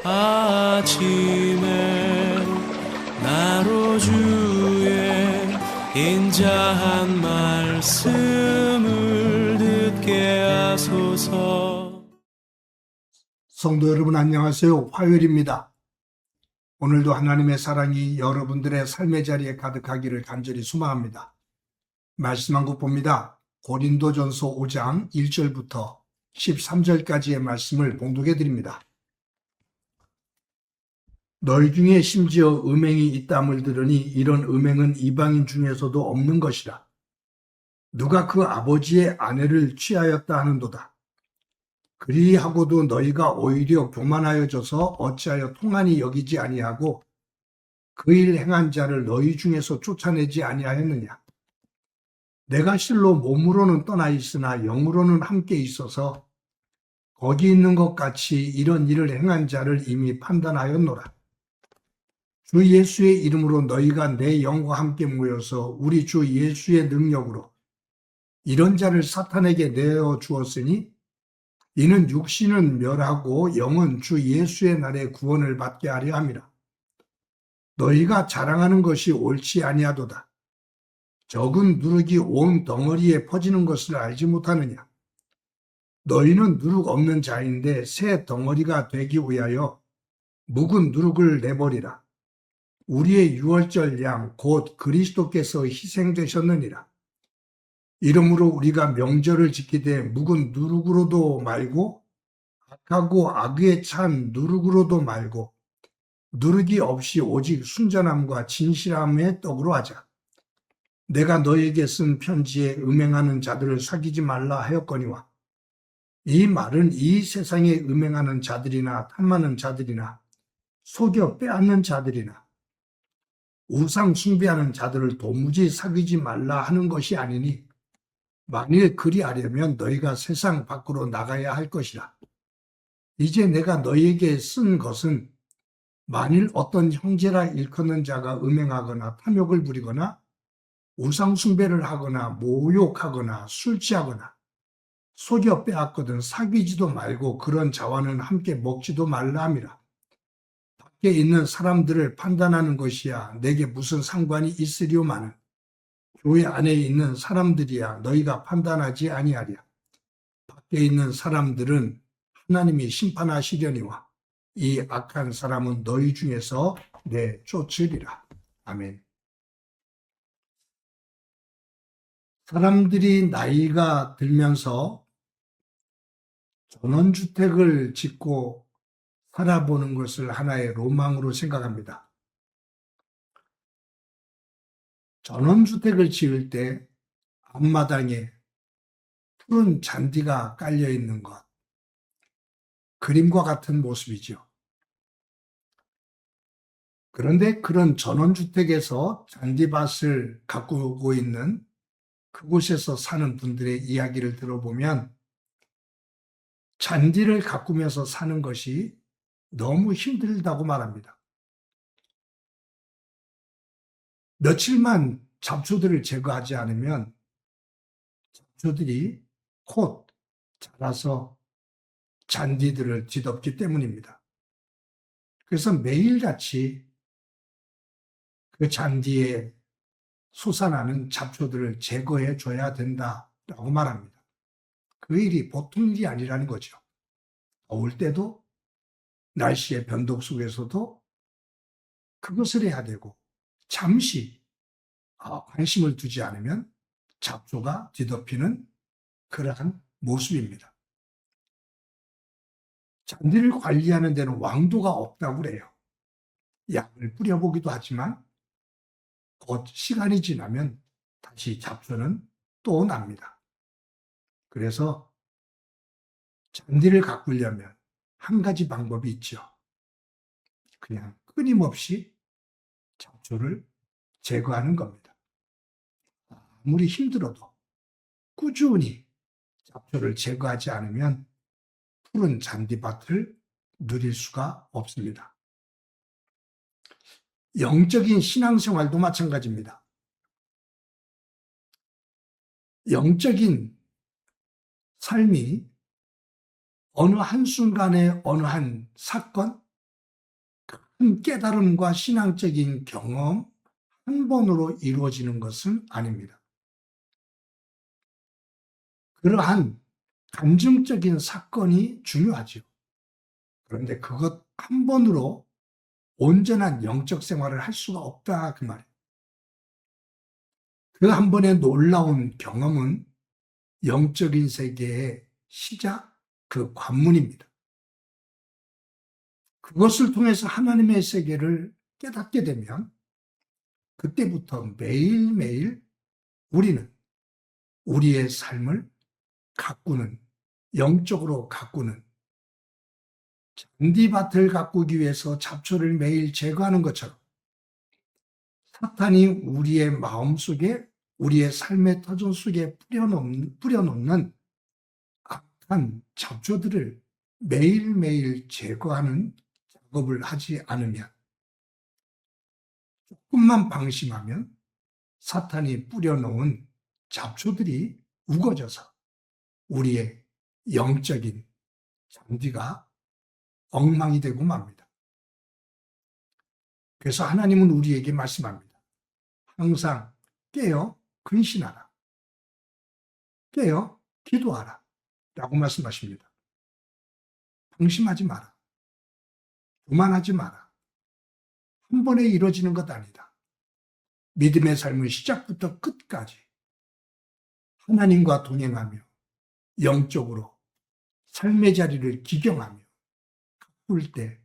아침에 나로 주의 인자한 말씀을 듣게 하소서. 성도 여러분 안녕하세요. 화요일입니다. 오늘도 하나님의 사랑이 여러분들의 삶의 자리에 가득하기를 간절히 소망합니다. 말씀 한 곡 봅니다. 고린도전서 5장 1절부터 13절까지의 말씀을 봉독해 드립니다. 너희 중에 심지어 음행이 있다함을 들으니 이런 음행은 이방인 중에서도 없는 것이라. 누가 그 아버지의 아내를 취하였다 하는도다. 그리하고도 너희가 오히려 교만하여져서 어찌하여 통한이 여기지 아니하고 그 일 행한 자를 너희 중에서 쫓아내지 아니하였느냐. 내가 실로 몸으로는 떠나 있으나 영으로는 함께 있어서 거기 있는 것 같이 이런 일을 행한 자를 이미 판단하였노라. 주 예수의 이름으로 너희가 내 영과 함께 모여서 우리 주 예수의 능력으로 이런 자를 사탄에게 내어 주었으니 이는 육신은 멸하고 영은 주 예수의 날에 구원을 받게 하려 함이라. 너희가 자랑하는 것이 옳지 아니하도다. 적은 누룩이 온 덩어리에 퍼지는 것을 알지 못하느냐. 너희는 누룩 없는 자인데 새 덩어리가 되기 위하여 묵은 누룩을 내버리라. 우리의 유월절 양 곧 그리스도께서 희생되셨느니라. 이러므로 우리가 명절을 지키되 묵은 누룩으로도 말고 악하고 악에 찬 누룩으로도 말고 누룩이 없이 오직 순전함과 진실함의 떡으로 하자. 내가 너에게 쓴 편지에 음행하는 자들을 사귀지 말라 하였거니와 이 말은 이 세상에 음행하는 자들이나 탐하는 자들이나 속여 빼앗는 자들이나 우상 숭배하는 자들을 도무지 사귀지 말라 하는 것이 아니니 만일 그리하려면 너희가 세상 밖으로 나가야 할 것이라. 이제 내가 너희에게 쓴 것은 만일 어떤 형제라 일컫는 자가 음행하거나 탐욕을 부리거나 우상 숭배를 하거나 모욕하거나 술 취하거나 속여 빼앗거든 사귀지도 말고 그런 자와는 함께 먹지도 말라 함이라. 밖에 있는 사람들을 판단하는 것이야 내게 무슨 상관이 있으리오마는 교회 안에 있는 사람들이야 너희가 판단하지 아니하랴. 밖에 있는 사람들은 하나님이 심판하시려니와 이 악한 사람은 너희 중에서 내쫓으리라. 아멘. 사람들이 나이가 들면서 전원주택을 짓고 살아보는 것을 하나의 로망으로 생각합니다. 전원주택을 지을 때 앞마당에 푸른 잔디가 깔려 있는 것, 그림과 같은 모습이죠. 그런데 그런 전원주택에서 잔디밭을 가꾸고 있는 그곳에서 사는 분들의 이야기를 들어보면 잔디를 가꾸면서 사는 것이 너무 힘들다고 말합니다. 며칠만 잡초들을 제거하지 않으면 잡초들이 곧 자라서 잔디들을 뒤덮기 때문입니다. 그래서 매일같이 그 잔디에 솟아나는 잡초들을 제거해 줘야 된다라고 말합니다. 그 일이 보통 일이 아니라는 거죠. 더울 때도 날씨의 변동 속에서도 그것을 해야 되고 잠시 관심을 두지 않으면 잡초가 뒤덮이는 그러한 모습입니다. 잔디를 관리하는 데는 왕도가 없다고 그래요. 약을 뿌려보기도 하지만 곧 시간이 지나면 다시 잡초는 또 납니다. 그래서 잔디를 가꾸려면 한 가지 방법이 있죠. 그냥 끊임없이 잡초를 제거하는 겁니다. 아무리 힘들어도 꾸준히 잡초를 제거하지 않으면 푸른 잔디밭을 누릴 수가 없습니다. 영적인 신앙생활도 마찬가지입니다. 영적인 삶이 어느 한순간에 어느 한 사건 큰 깨달음과 신앙적인 경험 한 번으로 이루어지는 것은 아닙니다. 그러한 감정적인 사건이 중요하죠. 그런데 그것 한 번으로 온전한 영적 생활을 할 수가 없다 그 말이에요. 그 한 번의 놀라운 경험은 영적인 세계의 시작, 그 관문입니다. 그것을 통해서 하나님의 세계를 깨닫게 되면 그때부터 매일매일 우리는 우리의 삶을 가꾸는, 영적으로 가꾸는, 잔디밭을 가꾸기 위해서 잡초를 매일 제거하는 것처럼 사탄이 우리의 마음속에, 우리의 삶의 터전 속에 뿌려놓는 악한 잡초들을 매일매일 제거하는 작업을 하지 않으면, 조금만 방심하면 사탄이 뿌려놓은 잡초들이 우거져서 우리의 영적인 잔디가 엉망이 되고 맙니다. 그래서 하나님은 우리에게 말씀합니다. 항상 깨어 근신하라. 깨어 기도하라. 라고 말씀하십니다. 방심하지 마라. 교만하지 마라. 한 번에 이루어지는 것 아니다. 믿음의 삶은 시작부터 끝까지 하나님과 동행하며 영적으로 삶의 자리를 기경하며 가꿀 때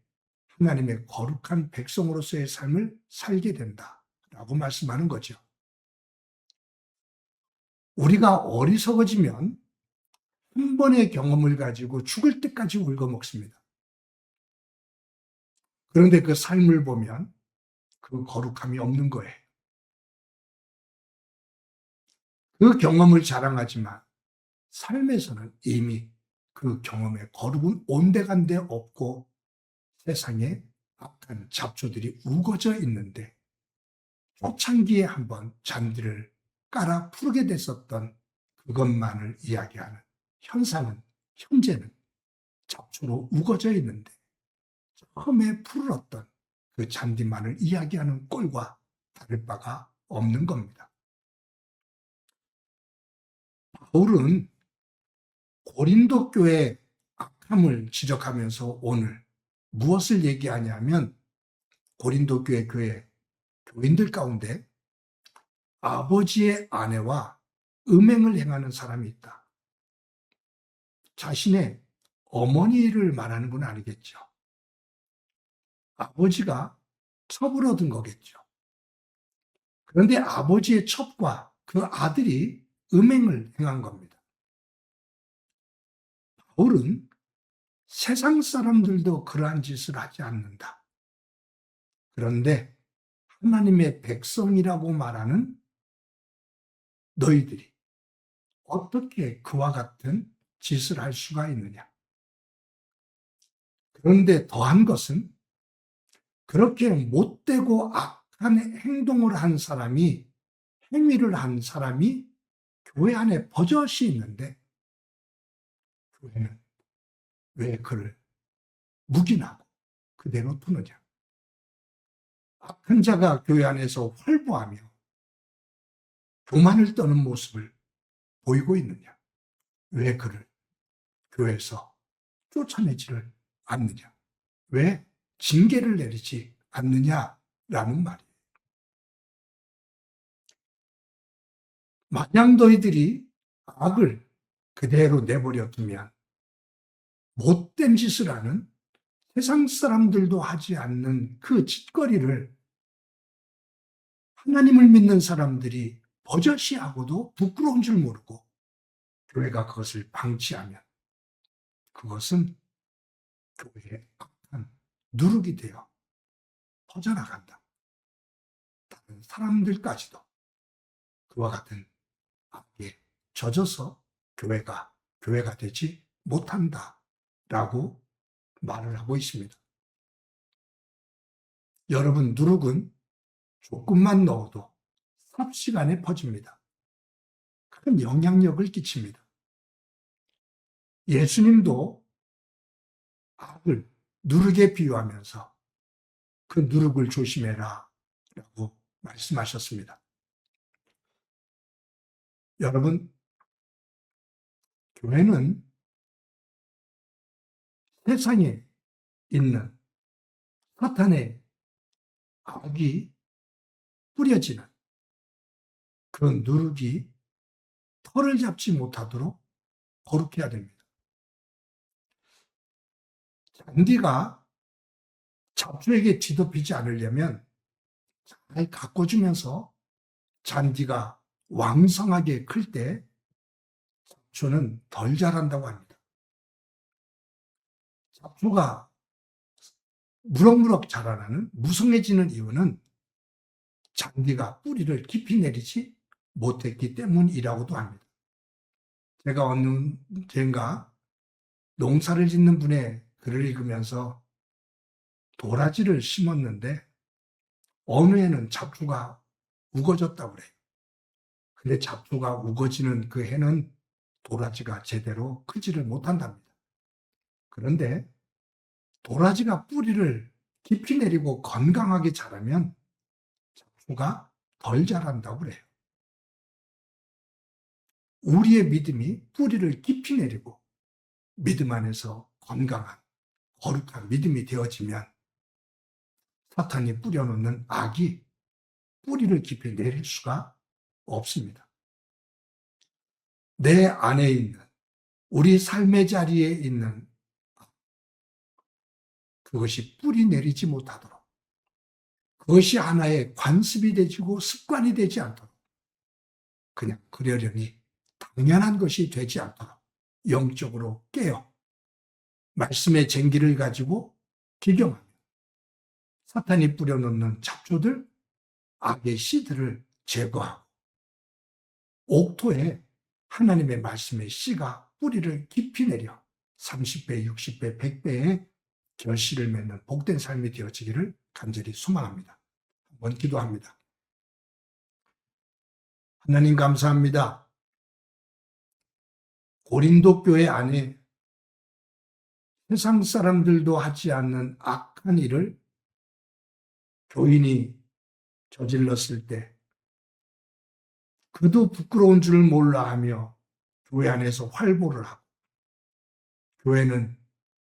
하나님의 거룩한 백성으로서의 삶을 살게 된다라고 말씀하는 거죠. 우리가 어리석어지면 한 번의 경험을 가지고 죽을 때까지 울거먹습니다. 그런데 그 삶을 보면 그 거룩함이 없는 거예요. 그 경험을 자랑하지만 삶에서는 이미 그 경험의 거룩은 온데간데 없고 세상에 악한 잡초들이 우거져 있는데 초창기에 한번 잔디를 깔아 푸르게 됐었던 그것만을 이야기하는 현상은, 현재는 잡초로 우거져 있는데 처음에 푸르렀던 그 잔디만을 이야기하는 꼴과 다를 바가 없는 겁니다. 바울은 고린도 교회의 악함을 지적하면서 오늘 무엇을 얘기하냐면 고린도 교회 교인들 가운데 아버지의 아내와 음행을 행하는 사람이 있다. 자신의 어머니를 말하는 건 아니겠죠. 아버지가 첩을 얻은 거겠죠. 그런데 아버지의 첩과 그 아들이 음행을 행한 겁니다. 바울은 세상 사람들도 그러한 짓을 하지 않는다. 그런데 하나님의 백성이라고 말하는 너희들이 어떻게 그와 같은 짓을 할 수가 있느냐. 그런데 더한 것은 그렇게 못되고 악한 행동을 한 사람이, 행위를 한 사람이 교회 안에 버젓이 있는데 교회는 왜 그를 묵인하고 그대로 두느냐. 악한 자가 교회 안에서 활보하며 교만을 떠는 모습을 보이고 있느냐. 왜 그를 교회에서 쫓아내지를 않느냐. 왜 징계를 내리지 않느냐라는 말이에요. 만약 너희들이 악을 그대로 내버려 두면 못된 짓을 하는 세상 사람들도 하지 않는 그 짓거리를 하나님을 믿는 사람들이 버젓이 하고도 부끄러운 줄 모르고 교회가 그것을 방치하면 그것은 교회의 악한 누룩이 되어 퍼져나간다. 다른 사람들까지도 그와 같은 악에 젖어서 교회가 되지 못한다라고 말을 하고 있습니다. 여러분, 누룩은 조금만 넣어도 삽시간에 퍼집니다. 큰 영향력을 끼칩니다. 예수님도 악을 누룩에 비유하면서 그 누룩을 조심해라 라고 말씀하셨습니다. 여러분, 교회는 세상에 있는 사탄의 악이 뿌려지는 그 누룩이 털을 잡지 못하도록 거룩해야 됩니다. 잔디가 잡초에게 뒤덮이지 않으려면 잘 가꿔주면서 잔디가 왕성하게 클 때 잡초는 덜 자란다고 합니다. 잡초가 무럭무럭 자라나는 무성해지는 이유는 잔디가 뿌리를 깊이 내리지 못했기 때문이라고도 합니다. 제가 어느 때인가 농사를 짓는 분의 글을 읽으면서 도라지를 심었는데 어느 해는 잡초가 우거졌다고 그래요. 근데 잡초가 우거지는 그 해는 도라지가 제대로 크지를 못한답니다. 그런데 도라지가 뿌리를 깊이 내리고 건강하게 자라면 잡초가 덜 자란다고 그래요. 우리의 믿음이 뿌리를 깊이 내리고 믿음 안에서 건강한 거룩한 믿음이 되어지면 사탄이 뿌려놓는 악이 뿌리를 깊이 내릴 수가 없습니다. 내 안에 있는 우리 삶의 자리에 있는 그것이 뿌리 내리지 못하도록 그것이 하나의 관습이 되지고 습관이 되지 않도록 그냥 그러려니 당연한 것이 되지 않도록 영적으로 깨어 말씀의 쟁기를 가지고 기경하며 사탄이 뿌려놓는 잡초들, 악의 씨들을 제거하고 옥토에 하나님의 말씀의 씨가 뿌리를 깊이 내려 30배, 60배, 100배의 결실을 맺는 복된 삶이 되어지기를 간절히 소망합니다. 한번 기도합니다. 하나님 감사합니다. 고린도 교회 안에 세상 사람들도 하지 않는 악한 일을 교인이 저질렀을 때 그도 부끄러운 줄 몰라 하며 교회 안에서 활보를 하고 교회는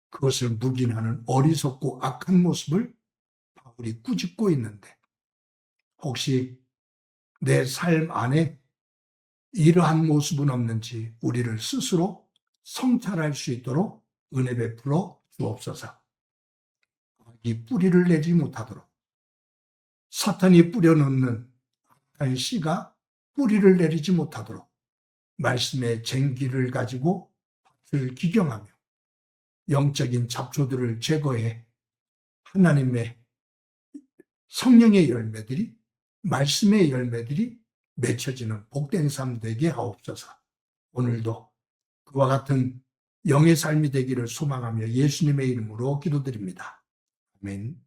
그것을 묵인하는 어리석고 악한 모습을 바울이 꾸짖고 있는데 혹시 내 삶 안에 이러한 모습은 없는지 우리를 스스로 성찰할 수 있도록 은혜 베풀어 주옵소서. 이 뿌리를 내지 못하도록 사탄이 뿌려놓는 악한 씨가 뿌리를 내리지 못하도록 말씀의 쟁기를 가지고 밭을 기경하며 영적인 잡초들을 제거해 하나님의 성령의 열매들이 말씀의 열매들이 맺혀지는 복된 삶 되게 하옵소서. 오늘도 그와 같은 영의 삶이 되기를 소망하며 예수님의 이름으로 기도드립니다. 아멘.